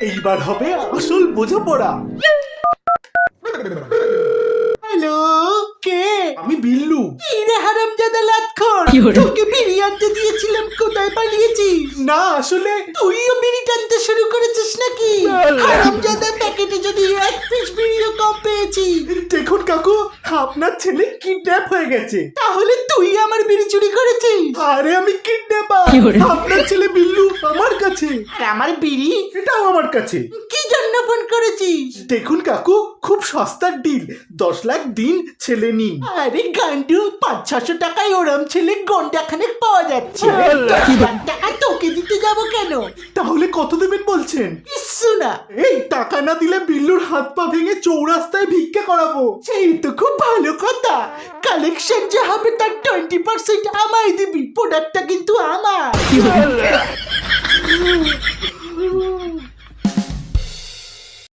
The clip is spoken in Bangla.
এইবার হবে আসল বোঝাপড়া। হ্যালো, কে? আমি বিল্লু। ইরে হারামজাদা লাতখোর, তোকে বিড়ি আনতে দিয়েছিলাম, কোথায় পালিয়েছিস? না আসলে তুইও বিড়ি টানতে শুরু করেছিস নাকি? হারামজাদা, প্যাকেটে যদি এক পিস বিড়িও কম পেয়েছি। দেখুন কাকু, আপনার ছেলে কিডন্যাপ হয়ে গেছে। তাহলে তুই আমার বিড়ি চুরি করেছিস? আরে আমি কিডন্যাপার, আপনার ছেলে বিল্লু আমার কাছে। আর আমার বিড়ি? এটাও আমার কাছে। কি জন্য ফোন করেছিস? দেখুন কাকু, খুব সস্তার ডিল, 10 লাখ দিন, ছেলে নিন। আরে গান্ডু, 500-600 টাকায় ওরম ছেলে গন্ডাখানেক পাওয়া যাচ্ছে। 10 লাখ টাকা তোকে দিতে যাব কেন? তাহলে কত দেবেন বলছেন? ইস্যু না, এই টাকা না দিলে বিল্লুর হাত পা ভেঙে চৌরাস্তায় ভিক্ষা করাবো। সেই তো খুব ভালো কথা। কালেকশন যে হবে তার 20% আমায় দিবি, প্রোডাক্টটা কিন্তু আমার।